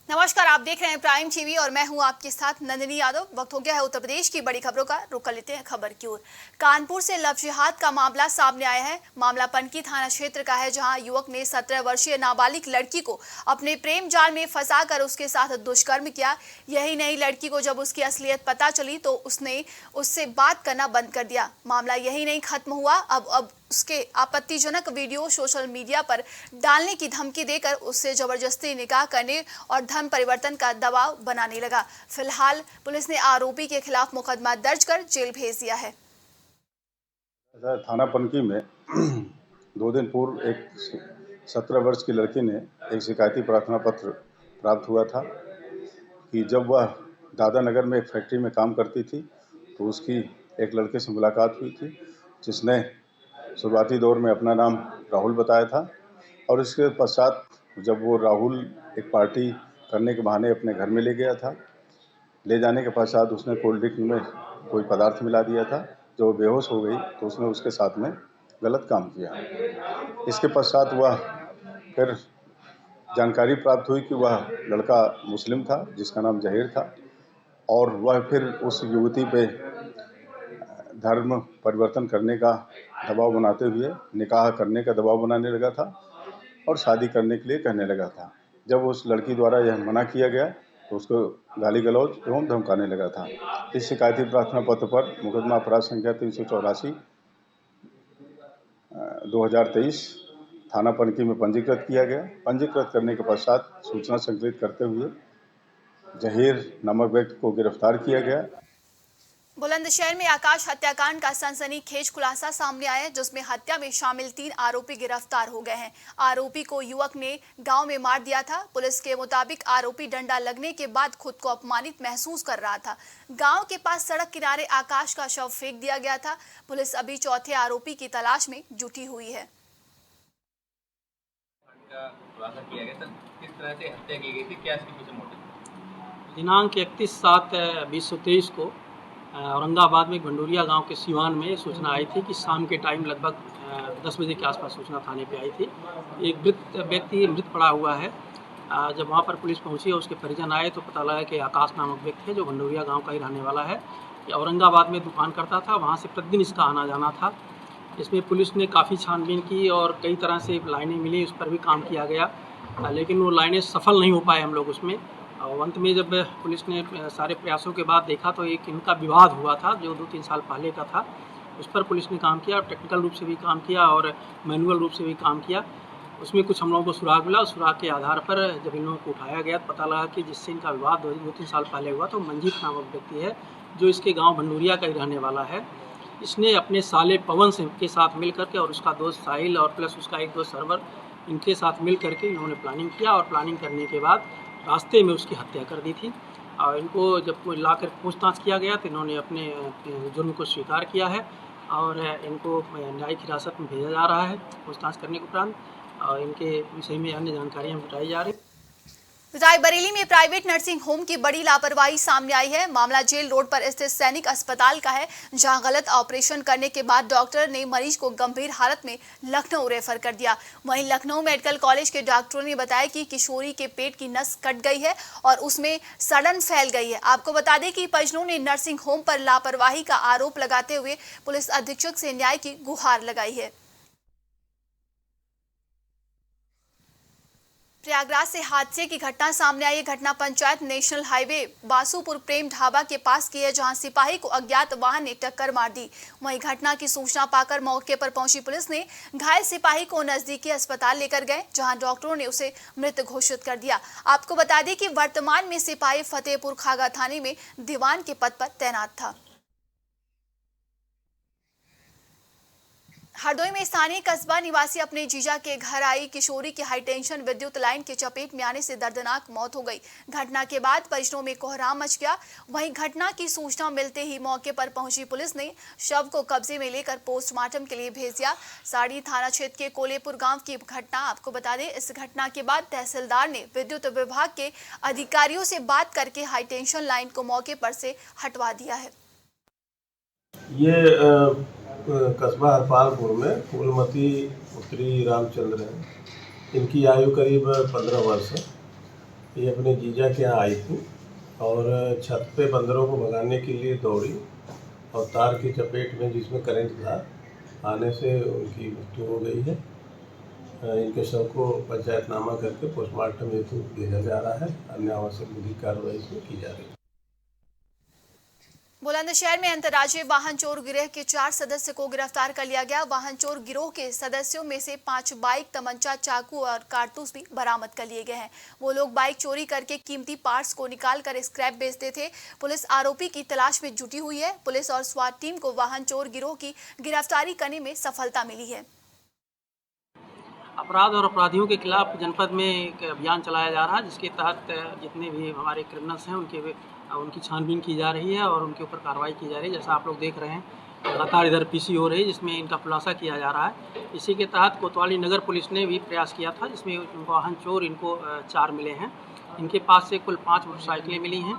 नमस्कार, आप देख रहे हैं प्राइम टीवी और मैं हूं आपके साथ नंदिनी यादव। वक्त हो गया है उत्तर प्रदेश की बड़ी खबरों का। रुक कर लेते हैं खबर की ओर। कानपुर से लव जिहाद का मामला सामने आया है। मामला पनकी थाना क्षेत्र का है, जहां युवक ने 17 वर्षीय नाबालिग लड़की को अपने प्रेम जाल में फंसाकर उसके साथ दुष्कर्म किया। यही नहीं, लड़की को जब उसकी असलियत पता चली तो उसने उससे बात करना बंद कर दिया। मामला यही नहीं खत्म हुआ, अब उसके आपत्तिजनक वीडियो सोशल मीडिया पर डालने की धमकी देकर उससे जबरदस्ती निकाह करने और धर्म परिवर्तन का दबाव बनाने लगा। फिलहाल पुलिस ने आरोपी के खिलाफ मुकदमा दर्ज कर जेल भेज दिया है। थाना पनकी में 2 दिन पूर्व एक 17 वर्ष की लड़की ने एक शिकायती प्रार्थना पत्र प्राप्त हुआ था कि जब वह दादानगर में एक फैक्ट्री में काम करती थी तो उसकी एक लड़के से मुलाकात हुई थी, जिसने शुरुआती दौर में अपना नाम राहुल बताया था। और इसके पश्चात जब वो राहुल एक पार्टी करने के बहाने अपने घर में ले गया था, ले जाने के पश्चात उसने कोल्ड ड्रिंक में कोई पदार्थ मिला दिया था। जब वो बेहोश हो गई तो उसने उसके साथ में गलत काम किया। इसके पश्चात वह फिर जानकारी प्राप्त हुई कि वह लड़का मुस्लिम था जिसका नाम जहीर था, और वह फिर उस युवती पे धर्म परिवर्तन करने का दबाव बनाते हुए निकाह करने का दबाव बनाने लगा था और शादी करने के लिए कहने लगा था। जब उस लड़की द्वारा यह मना किया गया तो उसको गाली गलौज एवं धमकाने लगा था। इस शिकायती प्रार्थना पत्र पर मुकदमा अपराध संख्या 384 2023 थाना पनकी में पंजीकृत किया गया। पंजीकृत करने के पश्चात सूचना संकलित करते हुए जहीर नामक व्यक्ति को गिरफ्तार किया गया। बुलंदशहर में आकाश हत्याकांड का सनसनीखेज खुलासा सामने आया है, जिसमें हत्या में शामिल 3 आरोपी गिरफ्तार हो गए हैं। आरोपी को युवक ने गांव में मार दिया था। पुलिस के मुताबिक आरोपी डंडा लगने के बाद खुद को अपमानित महसूस कर रहा था। गांव के पास सड़क किनारे आकाश का शव फेंक दिया गया था। पुलिस अभी चौथे आरोपी की तलाश में जुटी हुई है। दिनांक 31/7/2023 को औरंगाबाद में गंडोरिया गांव के सिवान में सूचना आई थी कि शाम के टाइम लगभग 10 बजे के आसपास सूचना थाने पे आई थी। एक व्यक्ति मृत पड़ा हुआ है। जब वहां पर पुलिस पहुंची और उसके परिजन आए तो पता लगा कि आकाश नामक व्यक्ति है, जो गंडोरिया गांव का ही रहने वाला है। ये औरंगाबाद में दुकान करता था, वहाँ से प्रतिदिन इसका आना जाना था। इसमें पुलिस ने काफ़ी छानबीन की और कई तरह से लाइनें मिली, उस पर भी काम किया गया, लेकिन वो लाइनें सफल नहीं हो पाए हम लोग उसमें। और अंत में जब पुलिस ने सारे प्रयासों के बाद देखा तो एक इनका विवाद हुआ था जो 2-3 साल पहले का था। उस पर पुलिस ने काम किया और टेक्निकल रूप से भी काम किया और मैनुअल रूप से भी काम किया। उसमें कुछ हम लोगों को सुराग मिला। उस सुराग के आधार पर जब इन लोगों को उठाया गया तो पता लगा कि जिससे इनका विवाद 2-3 साल पहले हुआ तो मंजीत नामक व्यक्ति है, जो इसके गाँव भंडूरिया का ही रहने वाला है। इसने अपने साले पवन से के साथ मिल करके और उसका दोस्त साहिल और प्लस उसका एक दोस्त सरवर, इनके साथ मिल करके इन्होंने प्लानिंग किया और प्लानिंग करने के बाद रास्ते में उसकी हत्या कर दी थी। और इनको जब ला कर पूछताछ किया गया तो इन्होंने अपने जुर्म को स्वीकार किया है और इनको न्यायिक हिरासत में भेजा जा रहा है पूछताछ करने के उपरांत, और इनके विषय में अन्य जानकारियाँ जुटाई जा रही। रायबरेली में प्राइवेट नर्सिंग होम की बड़ी लापरवाही सामने आई है। मामला जेल रोड पर स्थित सैनिक अस्पताल का है, जहां गलत ऑपरेशन करने के बाद डॉक्टर ने मरीज को गंभीर हालत में लखनऊ रेफर कर दिया। वहीं लखनऊ मेडिकल कॉलेज के डॉक्टरों ने बताया कि किशोरी के पेट की नस कट गई है और उसमें सड़न फैल गई है। आपको बता दें कि परिजनों ने नर्सिंग होम पर लापरवाही का आरोप लगाते हुए पुलिस अधीक्षक से न्याय की गुहार लगाई है। प्रयागराज से हादसे की घटना सामने आई। घटना पंचायत नेशनल हाईवे बासुपुर प्रेम ढाबा के पास की है, जहां सिपाही को अज्ञात वाहन ने टक्कर मार दी। वहीं घटना की सूचना पाकर मौके पर पहुंची पुलिस ने घायल सिपाही को नजदीकी अस्पताल लेकर गए, जहां डॉक्टरों ने उसे मृत घोषित कर दिया। आपको बता दें कि वर्तमान में सिपाही फतेहपुर खागा थाने में दीवान के पद पर तैनात था। हरदोई में स्थानीय कस्बा निवासी अपने जीजा के घर आई किशोरी की हाईटेंशन विद्युत लाइन के चपेट में आने से दर्दनाक मौत हो गई। घटना के बाद परिजनों में कोहराम मच गया। वहीं घटना की सूचना मिलते ही मौके पर पहुंची पुलिस ने शव को कब्जे में लेकर पोस्टमार्टम के लिए भेज दिया। साड़ी थाना क्षेत्र के कोलेपुर गांव की घटना आपको बता दें। इस घटना के बाद तहसीलदार ने विद्युत विभाग के अधिकारियों से बात करके हाईटेंशन लाइन को मौके पर से हटवा दिया है। ये कस्बा हरपालपुर में फूलमती पुत्री रामचंद्र है। इनकी आयु करीब 15 वर्ष है। ये अपने जीजा के यहाँ आई थी और छत पे बंदरों को भगाने के लिए दौड़ी और तार की चपेट में जिसमें करंट था आने से उनकी मृत्यु हो गई है। इनके शव को पंचायतनामा करके पोस्टमार्टम हेतु भेजा जा रहा है। अन्य आवश्यक विधिक कार्रवाई इसमें की जा रही है। बुलंदशहर में अंतर्राज्यीय वाहन चोर गिरोह के 4 सदस्य को गिरफ्तार कर लिया गया। वाहन चोर गिरोह के सदस्यों में से 5 बाइक, तमंचा, चाकू और कारतूस भी बरामद कर लिए गए हैं। वो लोग बाइक चोरी करके कीमती पार्ट्स को निकालकर स्क्रैप बेचते थे। पुलिस आरोपी की तलाश में जुटी हुई है। पुलिस और स्वाट टीम को वाहन चोर गिरोह की गिरफ्तारी करने में सफलता मिली है। अपराध और अपराधियों के खिलाफ जनपद में एक अभियान चलाया जा रहा है, जिसके तहत जितने भी हमारे क्रिमिनल्स हैं उनकी छानबीन की जा रही है और उनके ऊपर कार्रवाई की जा रही है। जैसा आप लोग देख रहे हैं, लगातार इधर पीसी हो रही है, जिसमें इनका खुलासा किया जा रहा है। इसी के तहत कोतवाली नगर पुलिस ने भी प्रयास किया था, जिसमें वाहन चोर इनको 4 मिले हैं। इनके पास से कुल 5 मोटरसाइकिलें मिली हैं।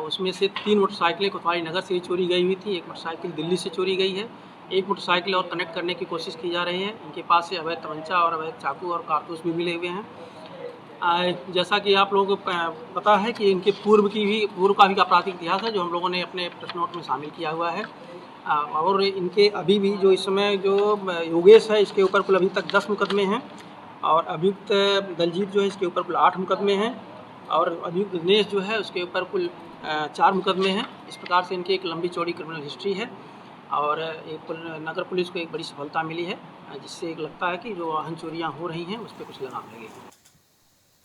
उसमें से 3 मोटरसाइकिलें कोतवाली नगर से ही चोरी गई हुई थी, 1 मोटरसाइकिल दिल्ली से चोरी गई है, 1 मोटरसाइकिल और कनेक्ट करने की कोशिश की जा रही है। इनके पास से अवैध तमंचा और अवैध चाकू और कारतूस भी मिले हुए हैं। जैसा कि आप लोगों को पता है कि इनके पूर्व का भी आपराधिक इतिहास है, जो हम लोगों ने अपने प्रश्न नोट में शामिल किया हुआ है। और इनके अभी भी जो इस समय जो योगेश है, इसके ऊपर कुल अभी तक 10 मुकदमे हैं और अभियुक्त दलजीत जो है इसके ऊपर कुल 8 मुकदमे हैं और अभियुक्त दिनेश जो है उसके ऊपर कुल 4 मुकदमे हैं। इस प्रकार से इनकी एक लंबी चौड़ी क्रिमिनल हिस्ट्री है और एक नगर पुलिस को एक बड़ी सफलता मिली है, जिससे लगता है कि जो वाहन चोरियाँ हो रही हैं उस पर कुछ लगाम लगेगी।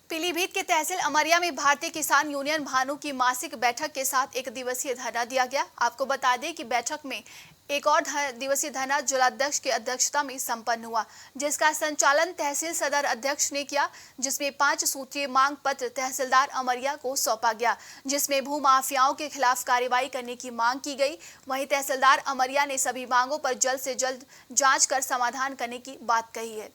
पीलीभीत के तहसील अमरिया में भारतीय किसान यूनियन भानु की मासिक बैठक के साथ 1 दिवसीय धरना दिया गया। आपको बता दें कि बैठक में एक और दिवसीय धरना जिलाध्यक्ष की अध्यक्षता में संपन्न हुआ, जिसका संचालन तहसील सदर अध्यक्ष ने किया, जिसमें 5 सूत्रीय मांग पत्र तहसीलदार अमरिया को सौंपा गया, जिसमें भू माफियाओं के खिलाफ कार्रवाई करने की मांग की गई। वहीं तहसीलदार अमरिया ने सभी मांगों पर जल्द से जल्द जांच कर समाधान करने की बात कही है।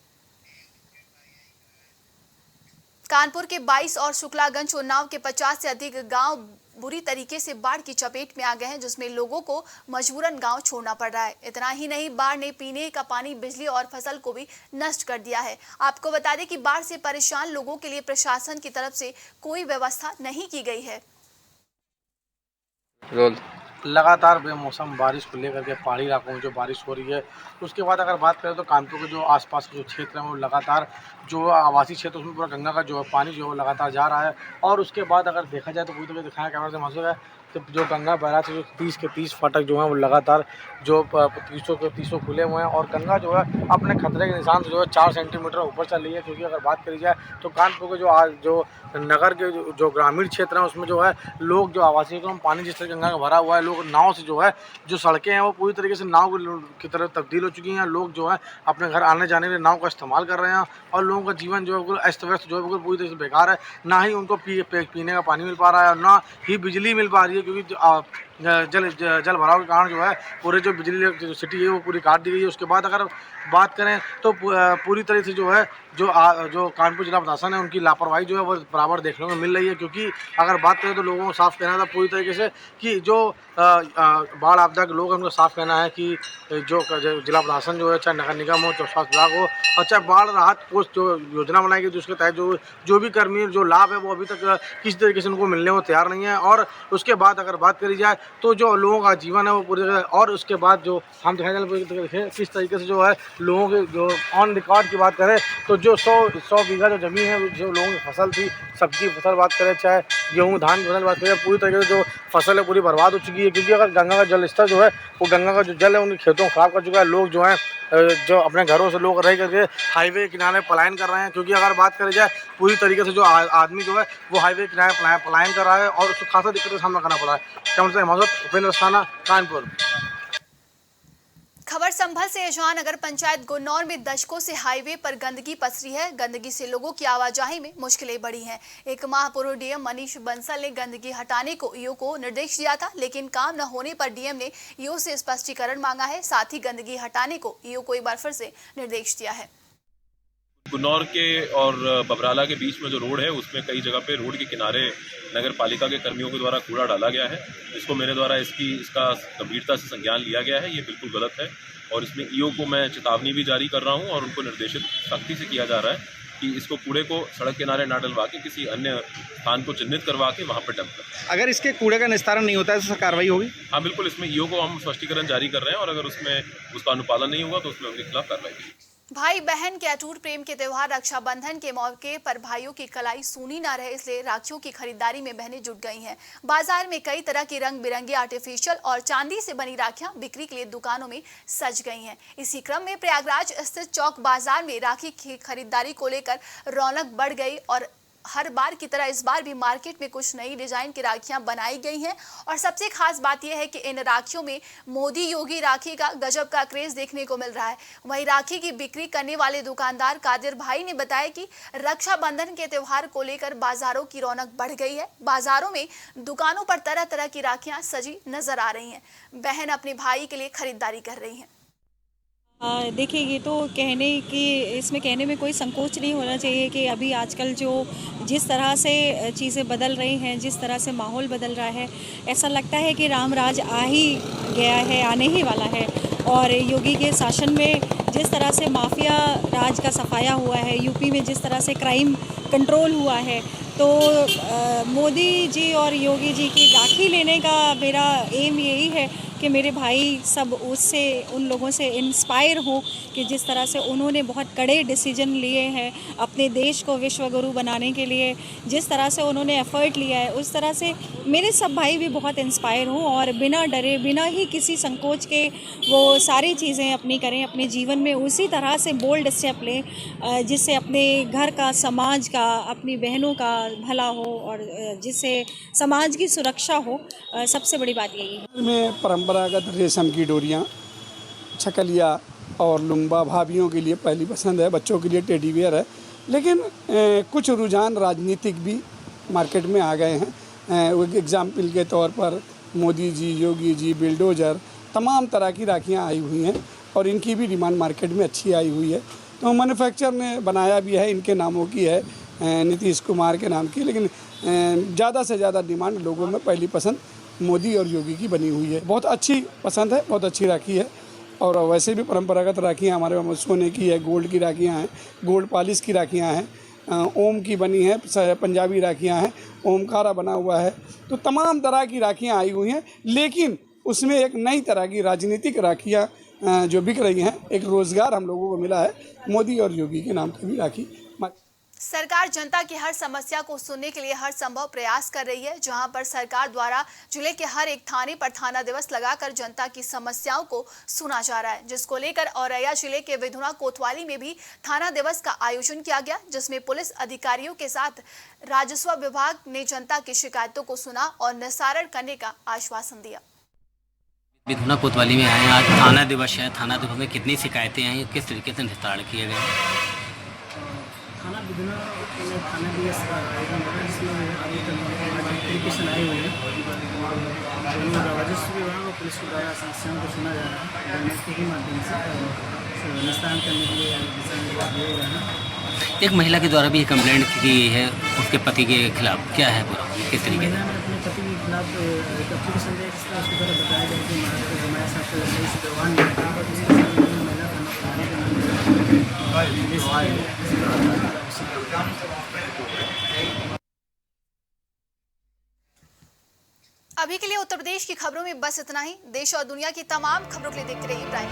कानपुर के 22 और शुक्लागंज उन्नाव के 50 से अधिक गांव बुरी तरीके से बाढ़ की चपेट में आ गए हैं, जिसमें लोगों को मजबूरन गांव छोड़ना पड़ रहा है। इतना ही नहीं, बाढ़ ने पीने का पानी, बिजली और फसल को भी नष्ट कर दिया है। आपको बता दें कि बाढ़ से परेशान लोगों के लिए प्रशासन की तरफ से कोई व्यवस्था नहीं की गई है। लगातार बेमौसम बारिश को लेकर के पहाड़ी इलाकों में जो बारिश हो रही है, उसके बाद अगर बात करें तो कानपुर के जो आसपास के जो क्षेत्र हैं वो लगातार जो आवासीय क्षेत्र उसमें पूरा गंगा का जो पानी जो है लगातार जा रहा है। और उसके बाद अगर देखा जाए तो पूरी तरह दिखाया कैमरा से महसूस है तो जो गंगा बहरा से जो 30 के 30 फाटक जो हैं वो लगातार जो 300 खुले हुए हैं और गंगा जो है अपने खतरे के निशान से जो है 4 सेंटीमीटर ऊपर चल रही है। क्योंकि अगर बात करी जाए तो कानपुर के जो नगर के जो ग्रामीण क्षेत्र हैं उसमें जो है लोग जो आवासीय में पानी जिस तरह गंगा का भरा हुआ है, लोग नाव से जो है जो सड़कें हैं वो पूरी तरीके से नाव की तरफ तब्दील हो चुकी हैं। लोग जो है अपने घर आने जाने के लिए नाव का इस्तेमाल कर रहे हैं और लोगों का जीवन जो है बिल्कुल अस्त व्यस्त जो है बिल्कुल पूरी तरह से बेकार है। ना ही उनको पीने का पानी मिल पा रहा है और ना ही बिजली मिल पा रही है, क्योंकि जल भराव के कारण जो है पूरे जो बिजली जो सिटी है वो पूरी काट दी गई है। उसके बाद अगर बात करें तो पूरी तरह से जो है जो कानपुर जिला प्रशासन है उनकी लापरवाही जो है वो बराबर देखने को मिल रही है। क्योंकि अगर बात करें तो लोगों को साफ कहना था पूरी तरीके से कि जो बाढ़ आपदा के लोग हैं उनको साफ कहना है कि जो जिला प्रशासन जो है, चाहे नगर निगम हो, चाहे स्वास्थ्य विभाग हो और चाहे बाढ़ राहत कोष जो योजना बनाई गई उसके तहत जो भी कर्मी जो लाभ है वो अभी तक किसी तरीके से उनको मिलने को तैयार नहीं है। और उसके बाद अगर बात करी जाए तो जो लोगों का जीवन है वो पूरी तरह, और उसके बाद जो हम देखें किस तरीके से जो है लोगों के जो ऑन रिकॉर्ड की बात करें तो जो 100 बीघा जो ज़मीन है जो लोगों की फसल थी, सब्जी फसल बात करें, चाहे गेहूँ धान की फसल बात करें, पूरी तरीके से जो फसल है पूरी बर्बाद हो चुकी है। क्योंकि अगर गंगा का जल स्तर जो है वो गंगा का जो जल है उनके खेतों को ख़राब कर चुका है। लोग जो हैं जो अपने घरों से लोग रह करके हाईवे किनारे पलायन कर रहे हैं। क्योंकि अगर बात करी जाए पूरी तरीके से जो आदमी जो है वो हाईवे किनारे पलायन कर रहा है और उसको खासा दिक्कत का सामना करना पड़ रहा है। कैमरे से उपेंद्र अस्थाना, कानपुर। खबर संभल से है, जहां नगर पंचायत गुन्नौर में दशकों से हाईवे पर गंदगी पसरी है। गंदगी से लोगों की आवाजाही में मुश्किलें बढ़ी हैं। एक माह पूर्व डीएम मनीष बंसल ने गंदगी हटाने को ईओ को निर्देश दिया था, लेकिन काम न होने पर डीएम ने ईओ से स्पष्टीकरण मांगा है। साथ ही गंदगी हटाने को ईओ को एक बार फिर से निर्देश दिया है। गुन्नौर के और बबराला के बीच में जो रोड है उसमें कई जगह पे रोड के किनारे नगर पालिका के कर्मियों के द्वारा कूड़ा डाला गया है। इसको मेरे द्वारा इसका गंभीरता से संज्ञान लिया गया है। ये बिल्कुल गलत है और इसमें ईओ को मैं चेतावनी भी जारी कर रहा हूं और उनको निर्देशित सख्ती से किया जा रहा है कि इसको कूड़े को सड़क किनारे ना डलवा के किसी अन्य स्थान को चिन्हित करवा के वहाँ पर डंप करें। अगर इसके कूड़े का निस्तारण नहीं होता है तो कार्रवाई होगी? हाँ बिल्कुल, इसमें ईओ को हम स्पष्टीकरण जारी कर रहे हैं और अगर उसमें उसका अनुपालन नहीं होगा तो उसमें उनके खिलाफ कार्रवाई होगी। भाई बहन के अटूट प्रेम के त्योहार रक्षाबंधन के मौके पर भाइयों की कलाई सूनी ना रहे, इसलिए राखियों की खरीदारी में बहनें जुट गई हैं। बाजार में कई तरह की रंग बिरंगी आर्टिफिशियल और चांदी से बनी राखियां बिक्री के लिए दुकानों में सज गई हैं। इसी क्रम में प्रयागराज स्थित चौक बाजार में राखी की खरीदारी को लेकर रौनक बढ़ गई और हर बार की तरह इस बार भी मार्केट में कुछ नई डिजाइन की राखियां बनाई गई हैं और सबसे खास बात यह है कि इन राखियों में मोदी योगी राखी का गजब का क्रेज देखने को मिल रहा है। वहीं राखी की बिक्री करने वाले दुकानदार कादिर भाई ने बताया कि रक्षाबंधन के त्योहार को लेकर बाजारों की रौनक बढ़ गई है। बाजारों में दुकानों पर तरह तरह की राखियां सजी नजर आ रही हैं। बहन अपने भाई के लिए खरीदारी कर रही हैं। देखिए, ये तो इसमें कहने में कोई संकोच नहीं होना चाहिए कि अभी आजकल जिस तरह से चीज़ें बदल रही हैं, जिस तरह से माहौल बदल रहा है, ऐसा लगता है कि राम राज आ ही गया है, आने ही वाला है। और योगी के शासन में जिस तरह से माफिया राज का सफाया हुआ है, यूपी में जिस तरह से क्राइम कंट्रोल हुआ है, तो मोदी जी और योगी जी की राखी लेने का मेरा एम यही है कि मेरे भाई सब उन लोगों से इंस्पायर हों कि जिस तरह से उन्होंने बहुत कड़े डिसीजन लिए हैं अपने देश को विश्व गुरु बनाने के लिए, जिस तरह से उन्होंने एफर्ट लिया है, उस तरह से मेरे सब भाई भी बहुत इंस्पायर हों और बिना डरे, बिना ही किसी संकोच के वो सारी चीज़ें अपनी करें, अपने जीवन में उसी तरह से बोल्ड स्टेप लें जिससे अपने घर का, समाज का, अपनी बहनों का भला हो और जिससे समाज की सुरक्षा हो। सबसे बड़ी बात यही है। में परंपरागत रेशम की डोरियाँ, छकलिया और लुम्बा भाभियों के लिए पहली पसंद है, बच्चों के लिए टेडी बियर है। लेकिन कुछ रुझान राजनीतिक भी मार्केट में आ गए हैं। एग्जाम्पल के तौर पर मोदी जी, योगी जी, बिल्डोजर, तमाम तरह की राखियाँ आई हुई हैं और इनकी भी डिमांड मार्केट में अच्छी आई हुई है। तो मैन्युफैक्चर ने बनाया भी है, इनके नामों की है, नीतीश कुमार के नाम की, लेकिन ज़्यादा से ज़्यादा डिमांड लोगों में पहली पसंद मोदी और योगी की बनी हुई है। बहुत अच्छी पसंद है, बहुत अच्छी राखी है। और वैसे भी परंपरागत राखियाँ हमारे वहाँ सोने की है, गोल्ड की राखियाँ हैं, गोल्ड पॉलिश की राखियाँ हैं, ओम की बनी है, पंजाबी राखियाँ हैं, ओमकारा बना हुआ है। तो तमाम तरह की राखियाँ आई हुई हैं, लेकिन उसमें एक नई तरह की राजनीतिक राखियाँ जो बिक रही हैं, एक रोज़गार हम लोगों को मिला है मोदी और योगी के नाम की भी राखी। सरकार जनता की हर समस्या को सुनने के लिए हर संभव प्रयास कर रही है, जहां पर सरकार द्वारा जिले के हर एक थाने पर थाना दिवस लगाकर जनता की समस्याओं को सुना जा रहा है, जिसको लेकर औरैया जिले के विधुना कोतवाली में भी थाना दिवस का आयोजन किया गया, जिसमें पुलिस अधिकारियों के साथ राजस्व विभाग ने जनता की शिकायतों को सुना और निस्तारण करने का आश्वासन दिया। विधुना कोतवाली में आए, आज थाना दिवस है। थाना दिवस में कितनी शिकायतें आई, किस तरीके से निस्तारण किए गए? थाना विधुना में थाना दिवस का आयोजन हो रहा है, जिसमें अभी तक एप्लीकेशन आए हुए हैं। राजस्व विभाग और पुलिस के द्वारा समस्याओं को सुना जा रहा है, जनता के माध्यम से निस्तारण करने के लिए दिशा निर्देश दिए गए हैं। एक महिला के द्वारा भी कंप्लेंट की है उसके पति के खिलाफ, क्या है पूरा, किस तरीके से? अपने पति के खिलाफ एक एप्लीकेशन दिया, जिसका उसके द्वारा बताया गया कि हमारे साथ सही से व्यवहार नहीं किया, और जिसके साथ महिला खाना बनाने के अभी के लिए उत्तर प्रदेश की खबरों में बस इतना ही। देश और दुनिया की तमाम खबरों के लिए देखते रहिए प्राइम।